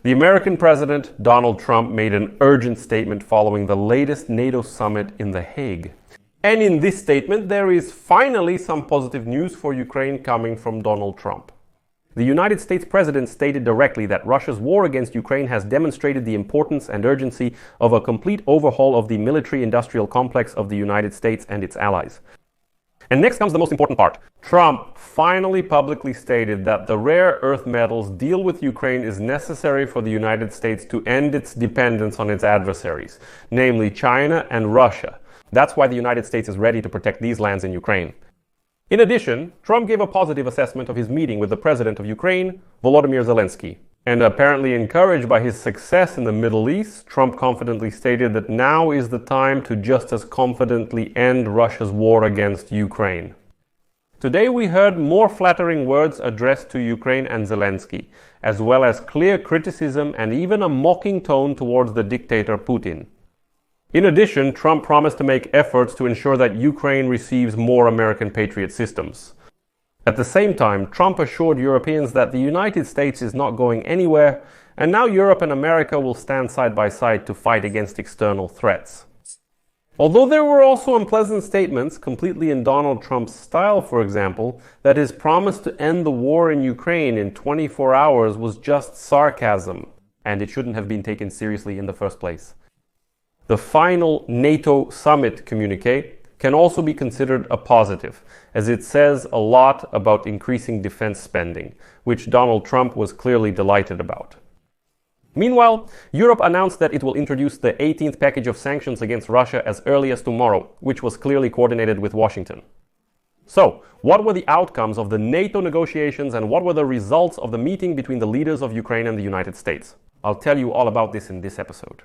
The American President, Donald Trump, made an urgent statement following the latest NATO summit in The Hague. And in this statement, there is finally some positive news for Ukraine coming from Donald Trump. The United States President stated directly that Russia's war against Ukraine has demonstrated the importance and urgency of a complete overhaul of the military-industrial complex of the United States and its allies. And next comes the most important part. Trump finally publicly stated that the rare earth metals deal with Ukraine is necessary for the United States to end its dependence on its adversaries, namely China and Russia. That's why the United States is ready to protect these lands in Ukraine. In addition, Trump gave a positive assessment of his meeting with the president of Ukraine, Volodymyr Zelensky. And apparently encouraged by his success in the Middle East, Trump confidently stated that now is the time to just as confidently end Russia's war against Ukraine. Today we heard more flattering words addressed to Ukraine and Zelensky, as well as clear criticism and even a mocking tone towards the dictator Putin. In addition, Trump promised to make efforts to ensure that Ukraine receives more American Patriot systems. At the same time, Trump assured Europeans that the United States is not going anywhere, and now Europe and America will stand side by side to fight against external threats. Although there were also unpleasant statements, completely in Donald Trump's style, for example, that his promise to end the war in Ukraine in 24 hours was just sarcasm, and it shouldn't have been taken seriously in the first place. The final NATO summit communiqué can also be considered a positive, as it says a lot about increasing defense spending, which Donald Trump was clearly delighted about. Meanwhile, Europe announced that it will introduce the 18th package of sanctions against Russia as early as tomorrow, which was clearly coordinated with Washington. So, what were the outcomes of the NATO negotiations and what were the results of the meeting between the leaders of Ukraine and the United States? I'll tell you all about this in this episode.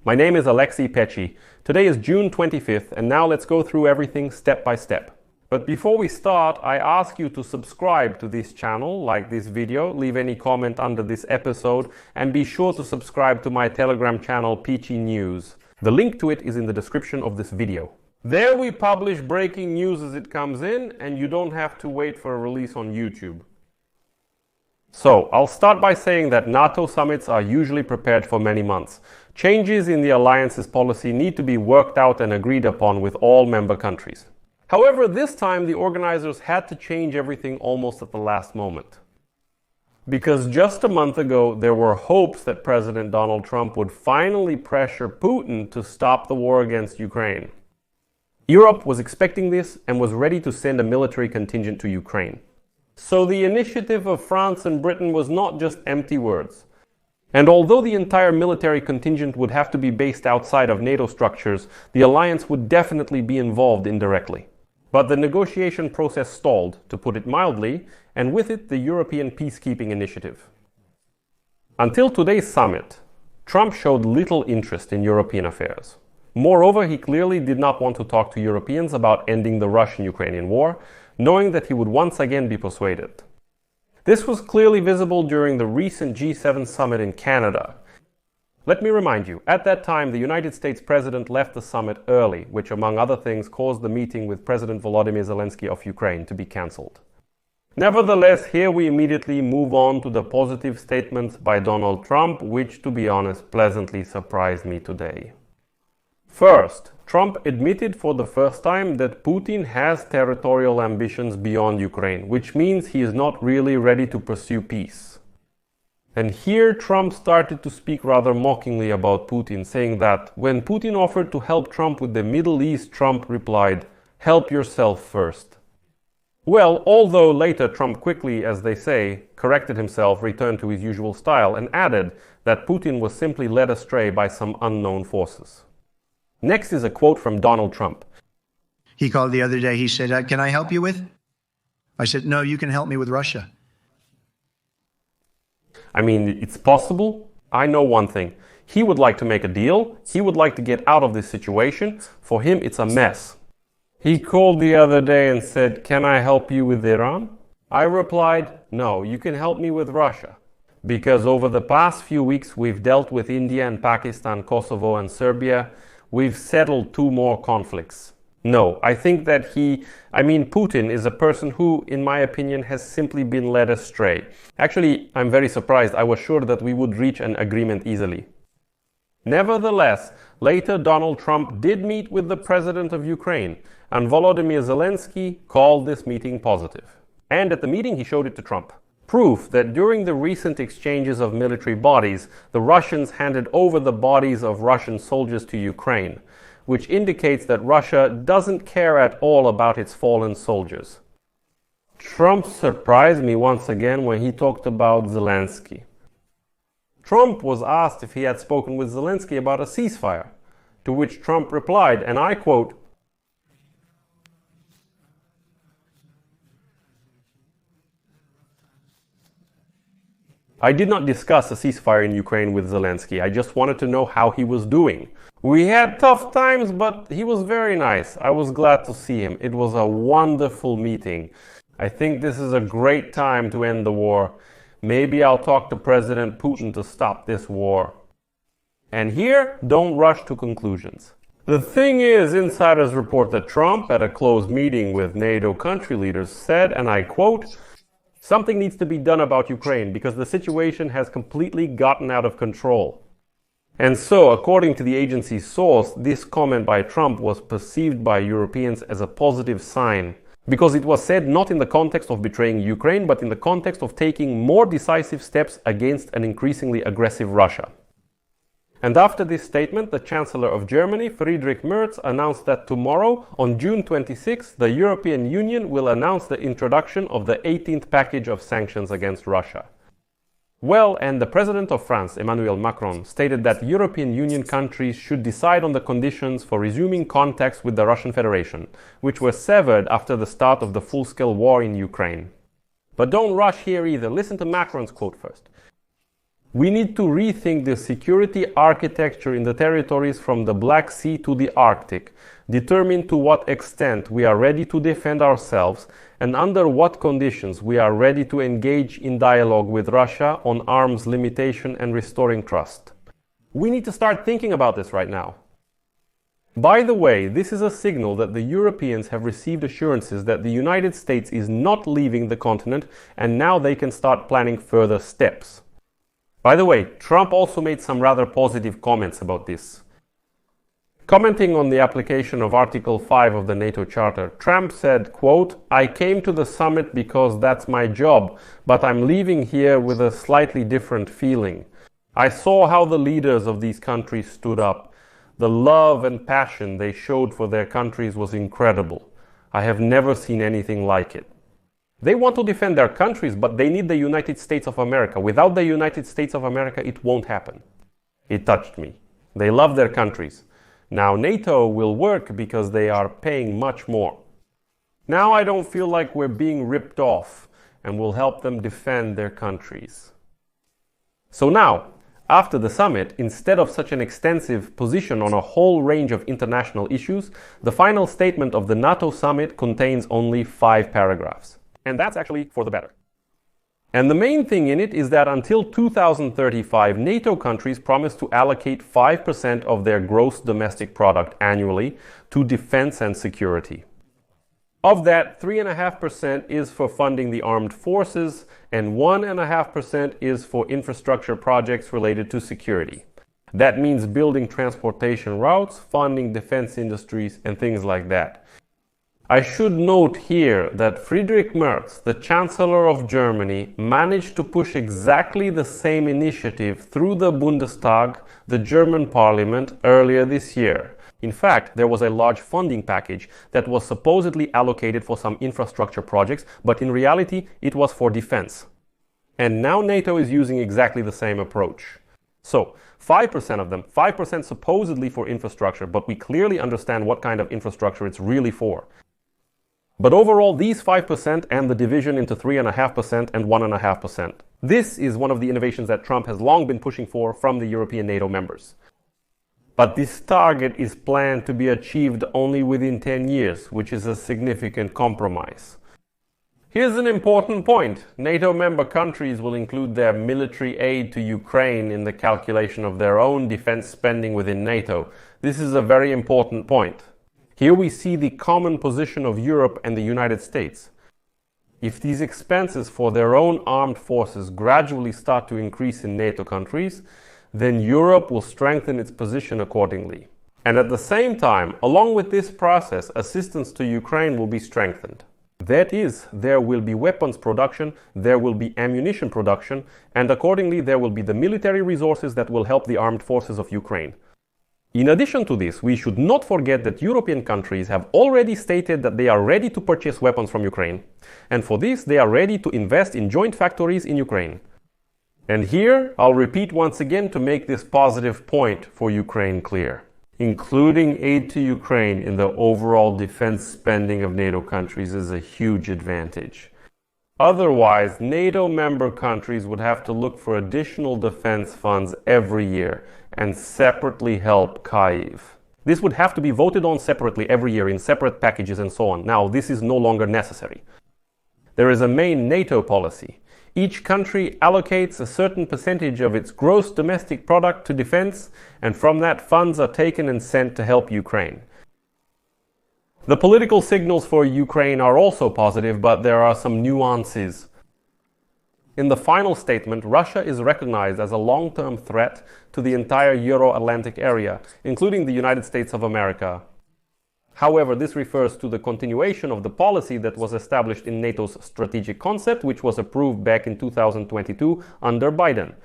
My name is Alexei Pechi. Today is June 25th, and now let's go through everything step by step. But before we start, I ask you to subscribe to this channel, like this video, leave any comment under this episode, and be sure to subscribe to my Telegram channel, Pechi News. The link to it is in the description of this video. There we publish breaking news as it comes in, and you don't have to wait for a release on YouTube. So, I'll start by saying that NATO summits are usually prepared for many months. Changes in the alliance's policy need to be worked out and agreed upon with all member countries. However, this time the organizers had to change everything almost at the last moment. Because just a month ago, there were hopes that President Donald Trump would finally pressure Putin to stop the war against Ukraine. Europe was expecting this and was ready to send a military contingent to Ukraine. So the initiative of France and Britain was not just empty words. And although the entire military contingent would have to be based outside of NATO structures, the alliance would definitely be involved indirectly. But the negotiation process stalled, to put it mildly, and with it the European peacekeeping initiative. Until today's summit, Trump showed little interest in European affairs. Moreover, he clearly did not want to talk to Europeans about ending the Russian-Ukrainian war, knowing that he would once again be persuaded. This was clearly visible during the recent G7 summit in Canada. Let me remind you, at that time the United States President left the summit early, which among other things caused the meeting with President Volodymyr Zelensky of Ukraine to be cancelled. Nevertheless, here we immediately move on to the positive statements by Donald Trump, which, to be honest, pleasantly surprised me today. First, Trump admitted for the first time that Putin has territorial ambitions beyond Ukraine, which means he is not really ready to pursue peace. And here Trump started to speak rather mockingly about Putin, saying that when Putin offered to help Trump with the Middle East, Trump replied, "Help yourself first." Well, although later Trump quickly, as they say, corrected himself, returned to his usual style, and added that Putin was simply led astray by some unknown forces. Next is a quote from Donald Trump. He called the other day, he said, "Can I help you with?" I said, "No, you can help me with Russia." I mean, it's possible. I know one thing. He would like to make a deal. He would like to get out of this situation. For him, it's a mess. He called the other day and said, "Can I help you with Iran?" I replied, "No, you can help me with Russia." Because over the past few weeks, we've dealt with India and Pakistan, Kosovo and Serbia. We've settled 2 more conflicts. No, I think that Putin is a person who, in my opinion, has simply been led astray. Actually, I'm very surprised. I was sure that we would reach an agreement easily. Nevertheless, later Donald Trump did meet with the president of Ukraine, and Volodymyr Zelensky called this meeting positive. And at the meeting he showed it to Trump. Proof that during the recent exchanges of military bodies, the Russians handed over the bodies of Russian soldiers to Ukraine, which indicates that Russia doesn't care at all about its fallen soldiers. Trump surprised me once again when he talked about Zelensky. Trump was asked if he had spoken with Zelensky about a ceasefire, to which Trump replied, and I quote, "I did not discuss a ceasefire in Ukraine with Zelensky. I just wanted to know how he was doing. We had tough times, but he was very nice. I was glad to see him. It was a wonderful meeting. I think this is a great time to end the war. Maybe I'll talk to President Putin to stop this war." And here, don't rush to conclusions. The thing is, insiders report that Trump, at a closed meeting with NATO country leaders, said, and I quote, "Something needs to be done about Ukraine because the situation has completely gotten out of control." And so, according to the agency's source, this comment by Trump was perceived by Europeans as a positive sign, because it was said not in the context of betraying Ukraine, but in the context of taking more decisive steps against an increasingly aggressive Russia. And after this statement, the Chancellor of Germany, Friedrich Merz, announced that tomorrow, on June 26, the European Union will announce the introduction of the 18th package of sanctions against Russia. Well, and the President of France, Emmanuel Macron, stated that European Union countries should decide on the conditions for resuming contacts with the Russian Federation, which were severed after the start of the full-scale war in Ukraine. But don't rush here either. Listen to Macron's quote first. "We need to rethink the security architecture in the territories from the Black Sea to the Arctic, determine to what extent we are ready to defend ourselves and under what conditions we are ready to engage in dialogue with Russia on arms limitation and restoring trust." We need to start thinking about this right now. By the way, this is a signal that the Europeans have received assurances that the United States is not leaving the continent, and now they can start planning further steps. By the way, Trump also made some rather positive comments about this. Commenting on the application of Article 5 of the NATO Charter, Trump said, quote, "I came to the summit because that's my job, but I'm leaving here with a slightly different feeling. I saw how the leaders of these countries stood up. The love and passion they showed for their countries was incredible. I have never seen anything like it. They want to defend their countries, but they need the United States of America. Without the United States of America, it won't happen." It touched me. They love their countries. Now NATO will work because they are paying much more. Now I don't feel like we're being ripped off, and will help them defend their countries. So now, after the summit, instead of such an extensive position on a whole range of international issues, the final statement of the NATO summit contains only 5 paragraphs. And that's actually for the better. And the main thing in it is that until 2035, NATO countries promise to allocate 5% of their gross domestic product annually to defense and security. Of that, 3.5% is for funding the armed forces, and 1.5% is for infrastructure projects related to security. That means building transportation routes, funding defense industries, and things like that. I should note here that Friedrich Merz, the Chancellor of Germany, managed to push exactly the same initiative through the Bundestag, the German parliament, earlier this year. In fact, there was a large funding package that was supposedly allocated for some infrastructure projects, but in reality, it was for defense. And now NATO is using exactly the same approach. So, 5% of them, 5% supposedly for infrastructure, but we clearly understand what kind of infrastructure it's really for. But overall, these 5% and the division into 3.5% and 1.5%. This is one of the innovations that Trump has long been pushing for from the European NATO members. But this target is planned to be achieved only within 10 years, which is a significant compromise. Here's an important point. NATO member countries will include their military aid to Ukraine in the calculation of their own defense spending within NATO. This is a very important point. Here we see the common position of Europe and the United States. If these expenses for their own armed forces gradually start to increase in NATO countries, then Europe will strengthen its position accordingly. And at the same time, along with this process, assistance to Ukraine will be strengthened. That is, there will be weapons production, there will be ammunition production, and accordingly there will be the military resources that will help the armed forces of Ukraine. In addition to this, we should not forget that European countries have already stated that they are ready to purchase weapons from Ukraine, and for this they are ready to invest in joint factories in Ukraine. And here, I'll repeat once again to make this positive point for Ukraine clear. Including aid to Ukraine in the overall defense spending of NATO countries is a huge advantage. Otherwise, NATO member countries would have to look for additional defense funds every year and separately help Kyiv. This would have to be voted on separately every year in separate packages and so on. Now, this is no longer necessary. There is a main NATO policy. Each country allocates a certain percentage of its gross domestic product to defense, and from that funds are taken and sent to help Ukraine. The political signals for Ukraine are also positive, but there are some nuances. In the final statement, Russia is recognized as a long-term threat to the entire Euro-Atlantic area, including the United States of America. However, this refers to the continuation of the policy that was established in NATO's strategic concept, which was approved back in 2022 under Biden.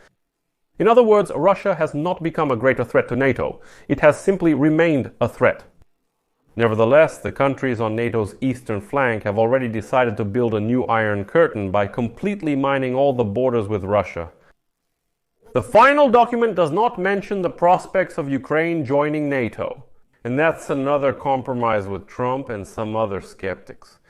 In other words, Russia has not become a greater threat to NATO. It has simply remained a threat. Nevertheless, the countries on NATO's eastern flank have already decided to build a new Iron Curtain by completely mining all the borders with Russia. The final document does not mention the prospects of Ukraine joining NATO, and that's another compromise with Trump and some other skeptics.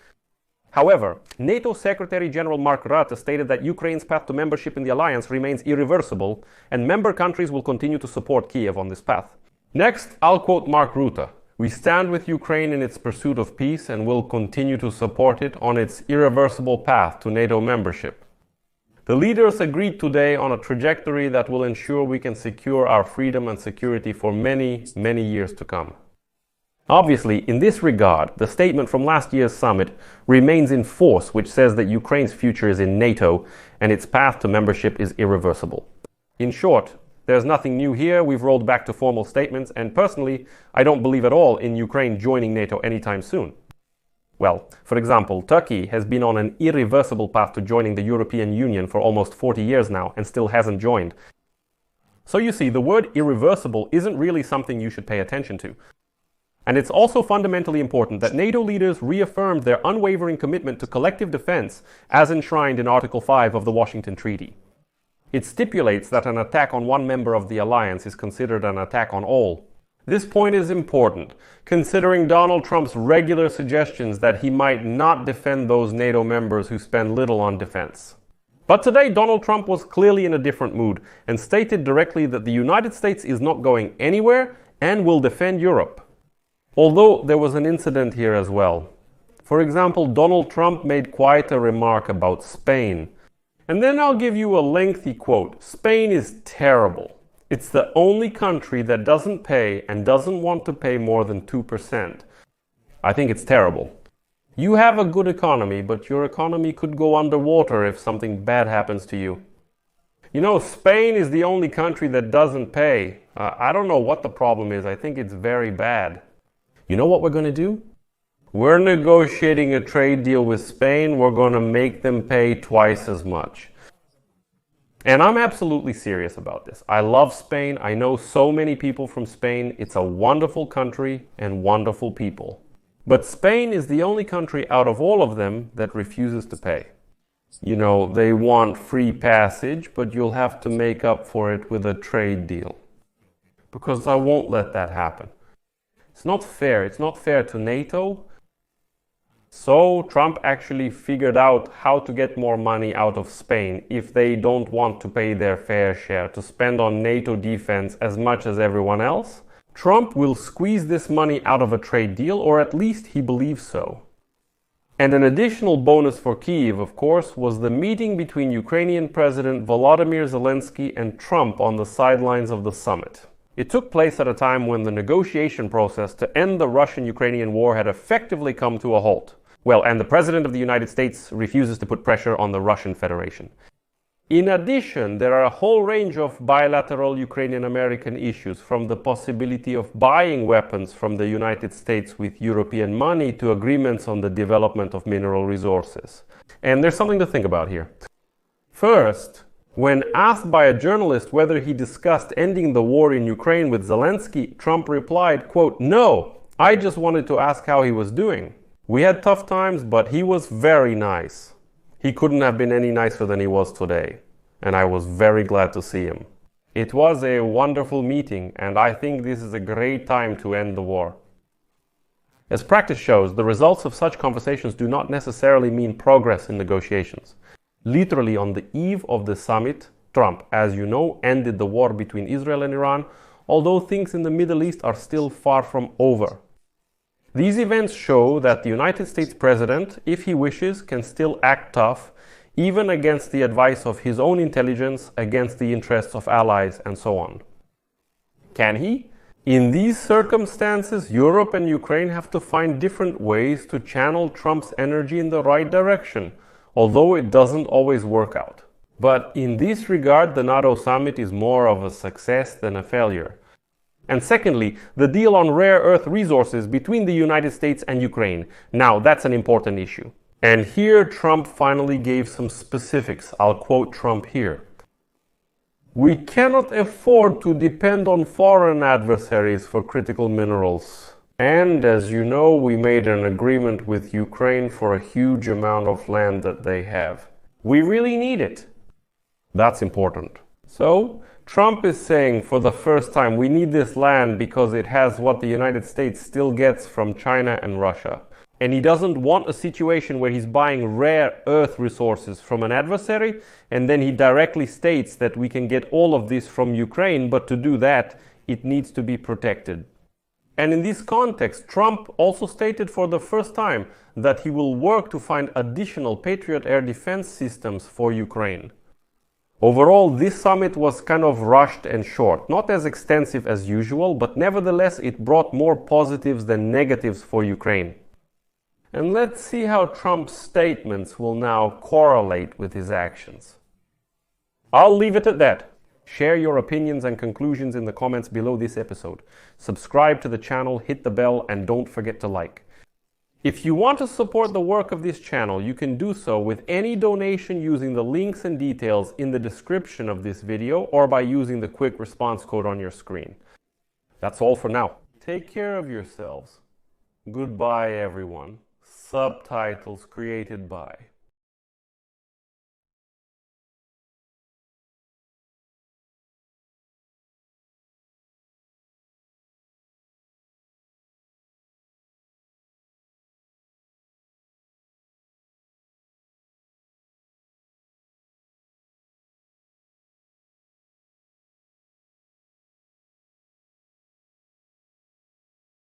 However, NATO Secretary General Mark Rutte stated that Ukraine's path to membership in the alliance remains irreversible, and member countries will continue to support Kiev on this path. Next, I'll quote Mark Rutte. "We stand with Ukraine in its pursuit of peace and will continue to support it on its irreversible path to NATO membership. The leaders agreed today on a trajectory that will ensure we can secure our freedom and security for many, many years to come." Obviously, in this regard, the statement from last year's summit remains in force, which says that Ukraine's future is in NATO and its path to membership is irreversible. In short, there's nothing new here. We've rolled back to formal statements, and personally, I don't believe at all in Ukraine joining NATO anytime soon. Well, for example, Turkey has been on an irreversible path to joining the European Union for almost 40 years now and still hasn't joined. So you see, the word irreversible isn't really something you should pay attention to. And it's also fundamentally important that NATO leaders reaffirmed their unwavering commitment to collective defense as enshrined in Article 5 of the Washington Treaty. It stipulates that an attack on one member of the alliance is considered an attack on all. This point is important, considering Donald Trump's regular suggestions that he might not defend those NATO members who spend little on defense. But today, Donald Trump was clearly in a different mood and stated directly that the United States is not going anywhere and will defend Europe. Although there was an incident here as well. For example, Donald Trump made quite a remark about Spain. And then I'll give you a lengthy quote. "Spain is terrible. It's the only country that doesn't pay and doesn't want to pay more than 2%. I think it's terrible. You have a good economy, but your economy could go underwater if something bad happens to you. You know, Spain is the only country that doesn't pay. I don't know what the problem is. I think it's very bad. You know what we're going to do? We're negotiating a trade deal with Spain. We're going to make them pay twice as much." And I'm absolutely serious about this. I love Spain. I know so many people from Spain. It's a wonderful country and wonderful people. But Spain is the only country out of all of them that refuses to pay. You know, they want free passage, but you'll have to make up for it with a trade deal. Because I won't let that happen. It's not fair. It's not fair to NATO. So Trump actually figured out how to get more money out of Spain if they don't want to pay their fair share to spend on NATO defense as much as everyone else. Trump will squeeze this money out of a trade deal, or at least he believes so. And an additional bonus for Kyiv, of course, was the meeting between Ukrainian President Volodymyr Zelensky and Trump on the sidelines of the summit. It took place at a time when the negotiation process to end the Russian-Ukrainian war had effectively come to a halt. Well, and the President of the United States refuses to put pressure on the Russian Federation. In addition, there are a whole range of bilateral Ukrainian-American issues, from the possibility of buying weapons from the United States with European money to agreements on the development of mineral resources. And there's something to think about here. First, when asked by a journalist whether he discussed ending the war in Ukraine with Zelensky, Trump replied, quote, "No, I just wanted to ask how he was doing. We had tough times, but he was very nice. He couldn't have been any nicer than he was today, and I was very glad to see him. It was a wonderful meeting, and I think this is a great time to end the war." As practice shows, the results of such conversations do not necessarily mean progress in negotiations. Literally on the eve of the summit, Trump, as you know, ended the war between Israel and Iran, although things in the Middle East are still far from over. These events show that the United States President, if he wishes, can still act tough, even against the advice of his own intelligence, against the interests of allies, and so on. Can he? In these circumstances, Europe and Ukraine have to find different ways to channel Trump's energy in the right direction, although it doesn't always work out. But in this regard, the NATO summit is more of a success than a failure. And secondly, the deal on rare earth resources between the United States and Ukraine. Now, that's an important issue. And here Trump finally gave some specifics. I'll quote Trump here. "We cannot afford to depend on foreign adversaries for critical minerals. And as you know, we made an agreement with Ukraine for a huge amount of land that they have. We really need it." That's important. So, Trump is saying for the first time we need this land because it has what the United States still gets from China and Russia. And he doesn't want a situation where he's buying rare earth resources from an adversary, and then he directly states that we can get all of this from Ukraine, but to do that, it needs to be protected. And in this context, Trump also stated for the first time that he will work to find additional Patriot air defense systems for Ukraine. Overall, this summit was kind of rushed and short, not as extensive as usual, but nevertheless it brought more positives than negatives for Ukraine. And let's see how Trump's statements will now correlate with his actions. I'll leave it at that. Share your opinions and conclusions in the comments below this episode. Subscribe to the channel, hit the bell, and don't forget to like. If you want to support the work of this channel, you can do so with any donation using the links and details in the description of this video or by using the quick response code on your screen. That's all for now. Take care of yourselves. Goodbye, everyone. Subtitles created by